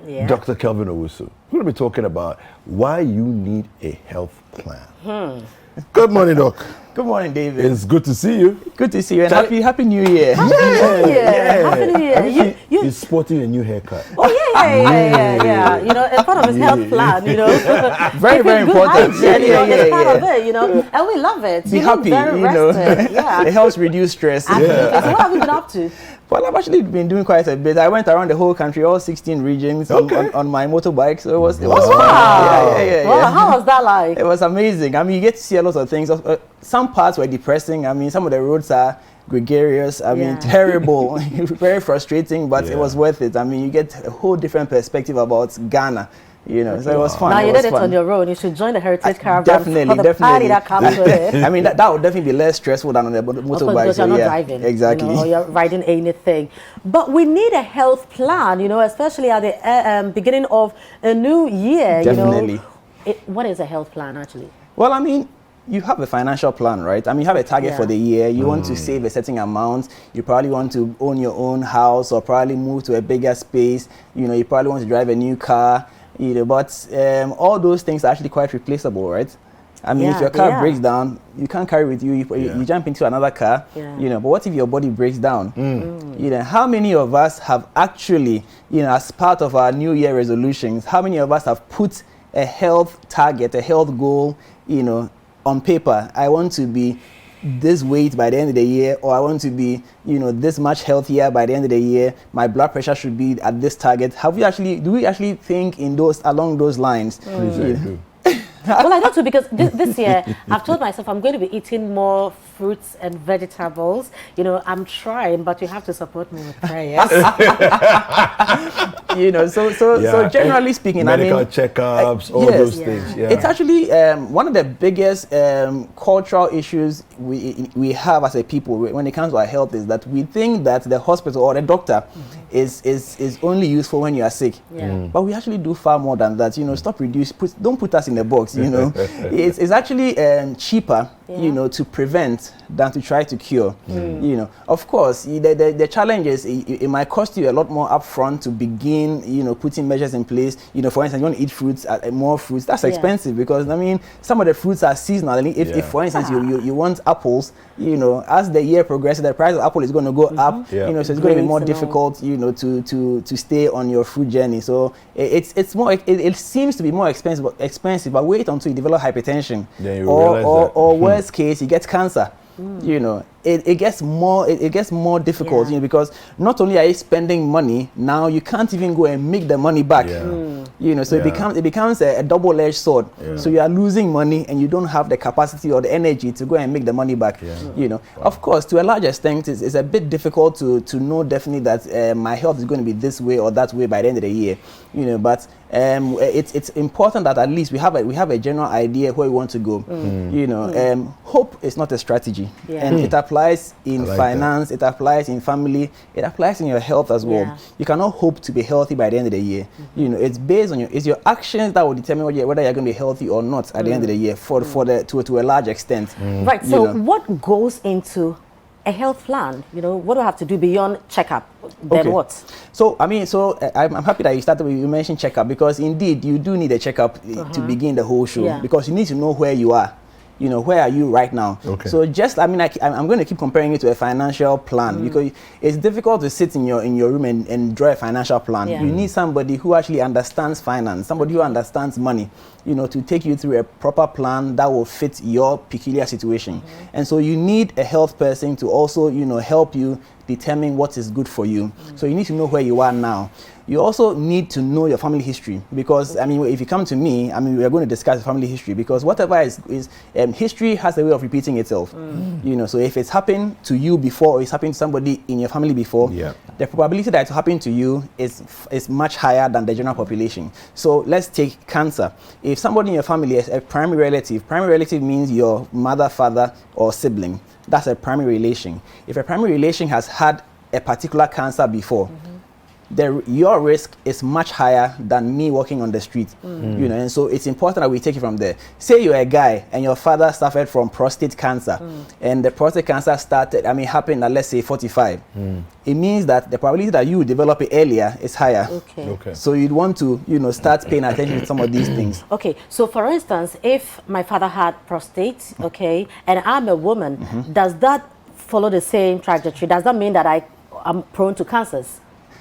Dr. Kelvin Owusu. We're going to be talking about why you need a health plan. Good morning, Doc. Good morning, David. It's good to see you. Good to see you, and happy New Year. Happy New Year. He's sporting a new haircut. Yeah. You know, it's part of his health plan, you know. Very, very important. It's part of it, you know. And we love it. Be happy, very rested. Yeah. It helps reduce stress. Absolutely. So what have you been up to? Well, I've actually been doing quite a bit. I went around the whole country, all 16 regions on my motorbike. So it was fun. Yeah. Wow, how was that like? It was amazing. I mean, you get to see a lot of things. Some parts were depressing. I mean, some of the roads are gregarious. I mean, terrible, very frustrating, but it was worth it. I mean, you get a whole different perspective about Ghana. You know, so it was fun. Now you did it on your own. You should join the Heritage Caravan. Definitely. Party that comes with it. I mean, that would definitely be less stressful than on the motorbike. Because you're not driving. Exactly. You know, or you're riding anything. But we need a health plan, you know, especially at the beginning of a new year. Definitely. You know, what is a health plan actually? Well, I mean, you have a financial plan, right? I mean, you have a target for the year. You want to save a certain amount. You probably want to own your own house or probably move to a bigger space. You know, you probably want to drive a new car. You know, but all those things are actually quite replaceable, right? I mean, if your car breaks down, you can't carry with you. You jump into another car. You know, but what if your body breaks down? You know, how many of us have actually, you know, as part of our New Year resolutions, how many of us have put a health target, a health goal, you know, on paper? I want to be this weight by the end of the year, or I want to be, you know, this much healthier by the end of the year. My blood pressure should be at this target. Do we actually think along those lines? Well, I got to, because this year I've told myself I'm going to be eating more fruits and vegetables. You know, I'm trying, but you have to support me with prayers. You know, so generally speaking, medical checkups, all those things. Yeah. It's actually one of the biggest cultural issues we have as a people when it comes to our health is that we think that the hospital or the doctor is only useful when you are sick. But we actually do far more than that. You know, don't put us in a box. You know, it's actually cheaper, you know, to prevent than to try to cure. You know, of course, the challenge is it might cost you a lot more upfront to begin, you know, putting measures in place. You know, for instance, you want to eat fruits, more fruits. That's expensive because I mean, some of the fruits are seasonal. If for instance you want apples, you know, as the year progresses, the price of apple is going to go up. You know, so it's going to be more difficult, you know, to stay on your fruit journey. So it's more. It seems to be more expensive, but wait until you develop hypertension, or worst case, you get cancer. You know, it gets more difficult, you know, because not only are you spending money, now you can't even go and make the money back. You know, so it becomes a double-edged sword. So you are losing money and you don't have the capacity or the energy to go and make the money back. You know, of course, to a large extent, it's a bit difficult to know definitely that my health is going to be this way or that way by the end of the year. You know, but it's important that at least we have a general idea where we want to go. You know, hope is not a strategy, and it applies in finance, it applies in family, it applies in your health as well. You cannot hope to be healthy by the end of the year. You know, it's based on your actions that will determine whether you're going to be healthy or not at the end of the year to a large extent. Right. So what goes into a health plan? You know, what do I have to do beyond checkup? Then what? So I mean, I'm happy that you mentioned checkup, because indeed you do need a checkup to begin the whole show, because you need to know where you are. You know, where are you right now? So just, I mean, I'm going to keep comparing it to a financial plan, because it's difficult to sit in your room and draw a financial plan. You need somebody who actually understands finance, somebody who understands money, you know, to take you through a proper plan that will fit your peculiar situation. And so you need a health person to also, you know, help you determine what is good for you. So you need to know where you are now. You also need to know your family history, because I mean, if you come to me, I mean, we are going to discuss family history, because whatever is history has a way of repeating itself. You know, so if it's happened to you before, or it's happened to somebody in your family before, the probability that it happened to you is much higher than the general population. So let's take cancer. If somebody in your family is a primary relative means your mother, father, or sibling. That's a primary relation. If a primary relation has had a particular cancer before, your risk is much higher than me walking on the street. You know, and so it's important that we take it from there. Say you're a guy and your father suffered from prostate cancer, and the prostate cancer happened at, let's say, 45. It means that the probability that you develop it earlier is higher. Okay. So you'd want to, you know, start paying attention to some of these things. Okay. So for instance, if my father had prostate, okay, and I'm a woman, does that follow the same trajectory? Does that mean that I'm prone to cancers?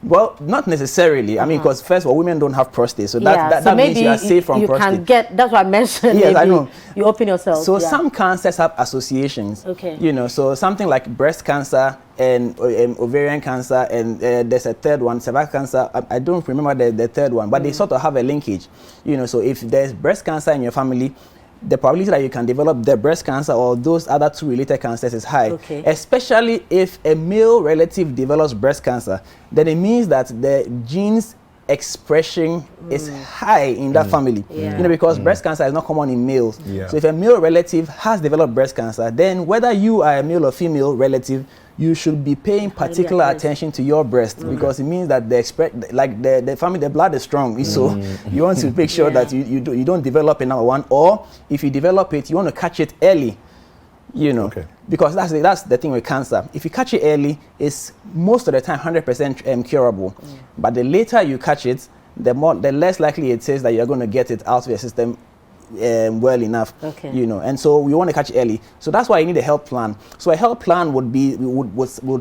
Well, not necessarily. I mean, because first of all, women don't have prostate, so that so means you are safe from prostate. You can get, that's what I mentioned. Yes, I know. You open yourself. So some cancers have associations. Okay. You know, so something like breast cancer and ovarian cancer, and there's a third one, cervical cancer. I don't remember the third one, but they sort of have a linkage. You know, so if there's breast cancer in your family, the probability that you can develop the breast cancer or those other two related cancers is high. Okay. Especially if a male relative develops breast cancer, then it means that the genes expression is high in that family. You know, because breast cancer is not common in males. So if a male relative has developed breast cancer, then whether you are a male or female relative, you should be paying particular attention to your breast, because it means that the family, the blood is strong. So you want to make sure that you don't develop it, number one, or if you develop it, you want to catch it early. You know, because that's the thing with cancer. If you catch it early, it's most of the time 100% curable. But the later you catch it, the less likely it is that you're going to get it out of your system well enough. You know, and so we want to catch it early. So that's why you need a health plan. So a health plan would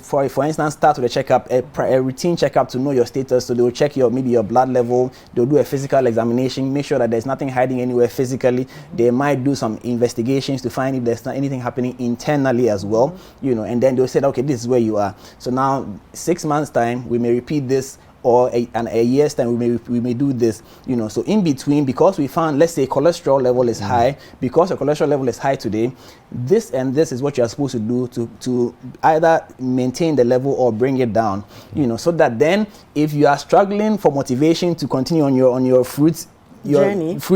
for instance start with a checkup, a routine checkup to know your status. So they will check maybe your blood level. They'll do a physical examination, make sure that there's nothing hiding anywhere physically. They might do some investigations to find if there's not anything happening internally as well. You know, and then they'll say, okay, this is where you are. So now 6 months time we may repeat this, or a year's time we may do this, you know. So in between, because we found, let's say, cholesterol level is high, because your cholesterol level is high today, this and this is what you're supposed to do to either maintain the level or bring it down, you know, so that then if you are struggling for motivation to continue on your fruit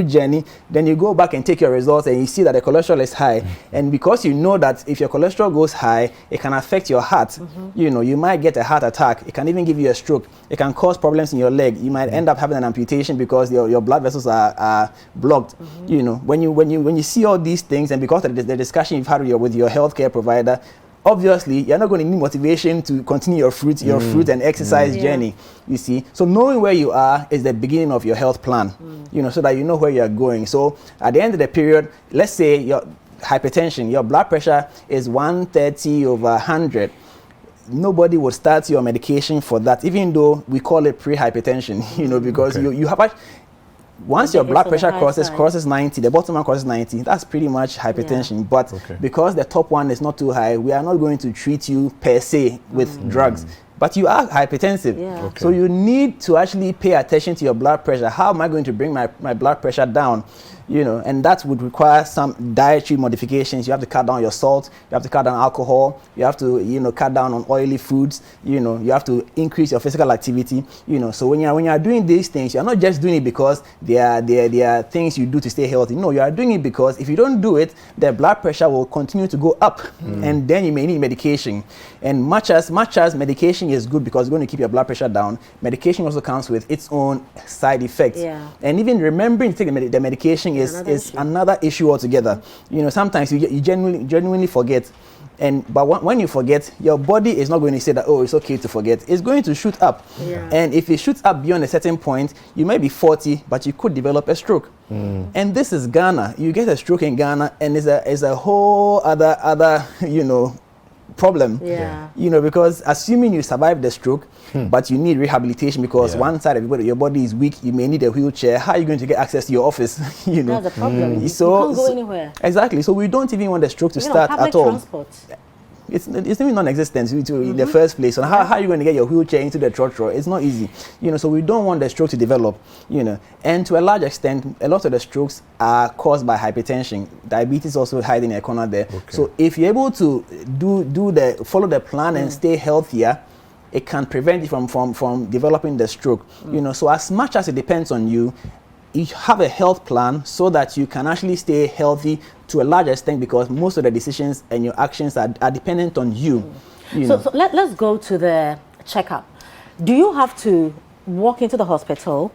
journey, then you go back and take your results and you see that the cholesterol is high. And because you know that if your cholesterol goes high, it can affect your heart. You know, you might get a heart attack. It can even give you a stroke. It can cause problems in your leg. You might end up having an amputation because your blood vessels are blocked. You know, when you see all these things, and because of the discussion you've had with your healthcare provider, obviously you're not going to need motivation to continue your fruit and exercise journey, you see. So knowing where you are is the beginning of your health plan, you know, so that you know where you're going. So at the end of the period, let's say your hypertension, your blood pressure is 130/100. Nobody will start your medication for that, even though we call it pre-hypertension, you know, because you have once your blood pressure crosses 90, the bottom one crosses 90, that's pretty much hypertension. But because the top one is not too high, we are not going to treat you per se with drugs. But you are hypertensive. So you need to actually pay attention to your blood pressure. How am I going to bring my blood pressure down? You know, and that would require some dietary modifications. You have to cut down your salt, you have to cut down alcohol, you have to, you know, cut down on oily foods, you know, you have to increase your physical activity, you know. So when you're doing these things, you're not just doing it because they are things you do to stay healthy. No, you are doing it because if you don't do it, the blood pressure will continue to go up, and then you may need medication. And much as medication is good because it's going to keep your blood pressure down, medication also comes with its own side effects. And even remembering to take the medication is another issue altogether. You know, sometimes you genuinely forget, but when you forget, your body is not going to say that, oh, it's okay to forget. It's going to shoot up, and if it shoots up beyond a certain point, you may be 40, but you could develop a stroke. And this is Ghana. You get a stroke in Ghana, and it's a whole other you know, problem. You know, because assuming you survive the stroke, but you need rehabilitation because one side of your body is weak, you may need a wheelchair. How are you going to get access to your office? You know, that's the problem. So, you can't go anywhere. Exactly. So we don't even want the stroke to start at all. Transport. It's even non-existent in the first place. So how are you going to get your wheelchair into the trotro? It's not easy, you know. So we don't want the stroke to develop, you know. And to a large extent, a lot of the strokes are caused by hypertension. Diabetes also hiding in a corner there. So if you're able to follow the plan and stay healthier, it can prevent you from developing the stroke, you know. So as much as it depends on you, you have a health plan so that you can actually stay healthy to a large extent, because most of the decisions and your actions are dependent on you. So let's go to the checkup. do you have to walk into the hospital,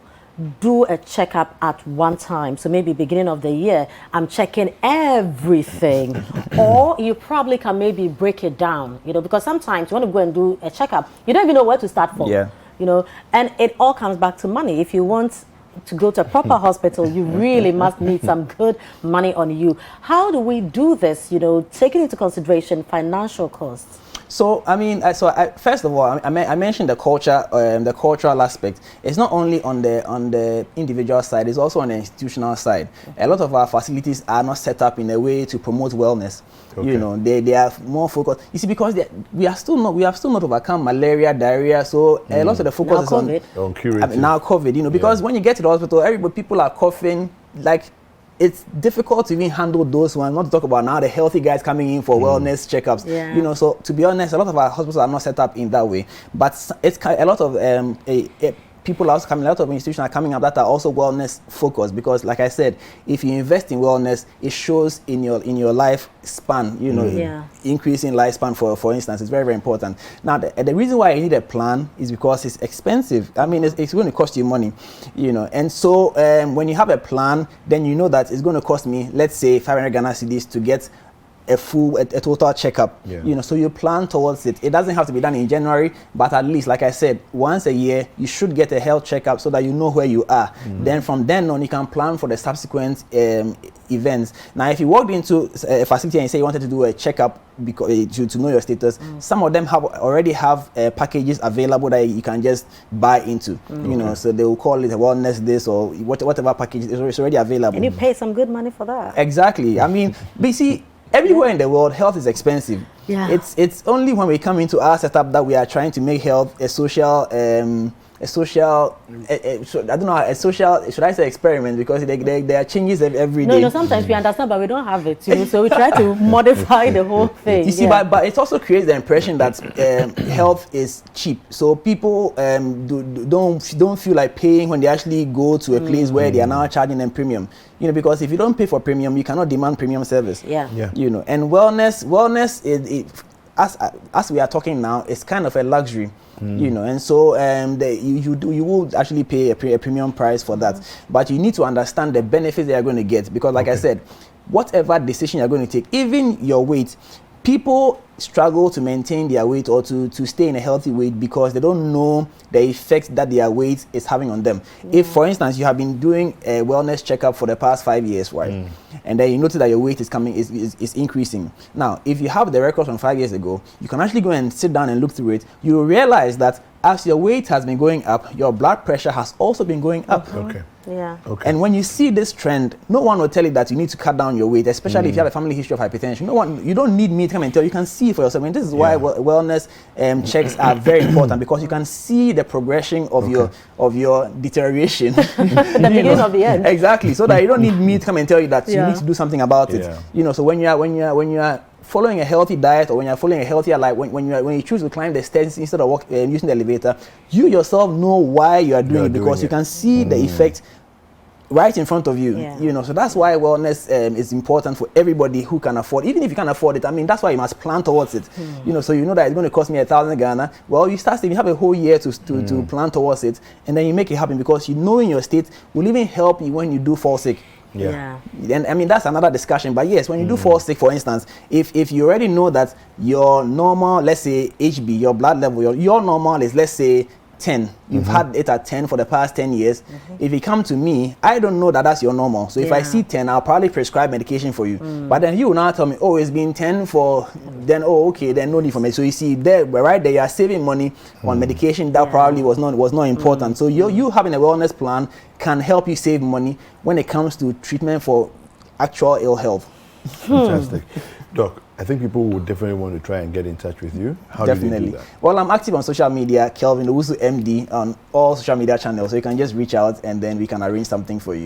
do a checkup at one time? So maybe beginning of the year, I'm checking everything. Or you probably can maybe break it down, you know, because sometimes you want to go and do a checkup, you don't even know where to start from. Yeah. You know, and it all comes back to money. If you want to go to a proper hospital, you really must need some good money on you. How do we do this, you know, taking into consideration financial costs? So I mean, first of all, I mentioned the culture, the cultural aspect. It's not only on the individual side; it's also on the institutional side. A lot of our facilities are not set up in a way to promote wellness. Okay. You know, they are more focused. You see, because we have still not overcome malaria, diarrhea. So a lot of the focus is on curative. Now COVID. You know, because when you get to the hospital, people are coughing like. It's difficult to even handle those ones, not to talk about now the healthy guys coming in for wellness checkups. Yeah. You know, so to be honest, a lot of our hospitals are not set up in that way. But it's a lot of people are also coming, a lot of institutions are coming up that are also wellness focused, because like I said, if you invest in wellness, it shows in your life span, you know, increasing lifespan for instance, is very, very important. Now, the reason why you need a plan is because it's expensive. I mean, it's going to cost you money, you know, and so when you have a plan, then you know that it's going to cost me, let's say 500 Ghana cedis to get a total checkup, you know, so you plan towards it. It doesn't have to be done in January, but at least, like I said, once a year, you should get a health checkup so that you know where you are. Then from then on, you can plan for the subsequent events. Now, if you walked into a facility and you say you wanted to do a checkup because to know your status, some of them already have packages available that you can just buy into, you know, so they will call it a wellness this or whatever package is already available. And you pay some good money for that. Exactly. I mean, BC, everywhere in the world, health is expensive. Yeah. It's only when we come into our setup that we are trying to make health a social, should I say experiment, because there are changes every day. No, sometimes we understand, but we don't have it, you know, so we try to modify the whole thing. You see, but it also creates the impression that health is cheap. So people don't feel like paying when they actually go to a place where they are now charging them premium. You know, because if you don't pay for premium, you cannot demand premium service. Yeah. You know, and wellness is as we are talking now, it's kind of a luxury. You know, and so you will actually pay a premium price for that, but you need to understand the benefits they are going to get, because like I said, whatever decision you're going to take, even your weight, people struggle to maintain their weight or to stay in a healthy weight because they don't know the effect that their weight is having on them. If, for instance, you have been doing a wellness checkup for the past 5 years, right, and then you notice that your weight is increasing. Now, if you have the records from 5 years ago, you can actually go and sit down and look through it. You will realize that as your weight has been going up, your blood pressure has also been going up. Okay. Yeah. Okay. And when you see this trend, no one will tell you that you need to cut down your weight, especially if you have a family history of hypertension. You don't need me to come and tell you. You can see for yourself. And this is why wellness checks are very important, because you can see the progression of your deterioration. The beginning of the end. Exactly. So that you don't need me to come and tell you that you need to do something about it. You know. So when you are following a healthy diet, or when you're following a healthier life, when you choose to climb the stairs instead of using the elevator, you yourself know why you are doing it, because you can see the effect right in front of you. You know, so that's why wellness is important for everybody who can afford. Even if you can't afford it, I mean, that's why you must plan towards it. You know, so you know that it's going to cost me 1,000 Ghana. Well, you start saving, you have a whole year to plan towards it, and then you make it happen, because you know in your state will even help you when you do fall sick. And I mean, that's another discussion. But yes, when you do fall sick, for instance, if you already know that your normal, let's say HB, your blood level, your normal is, let's say, 10. You've had it at 10 for the past 10 years. If you come to me, I don't know that that's your normal. So if I see 10, I'll probably prescribe medication for you. But then you will now tell me, oh, it's been 10 for, then, oh, okay, then no need for me. So you see, right there, you are saving money on medication that probably was not important. So you having a wellness plan can help you save money when it comes to treatment for actual ill health. Fantastic. Doc, I think people would definitely want to try and get in touch with you. How do they do that? Well, I'm active on social media, Kelvin Owusu MD, on all social media channels. So you can just reach out and then we can arrange something for you.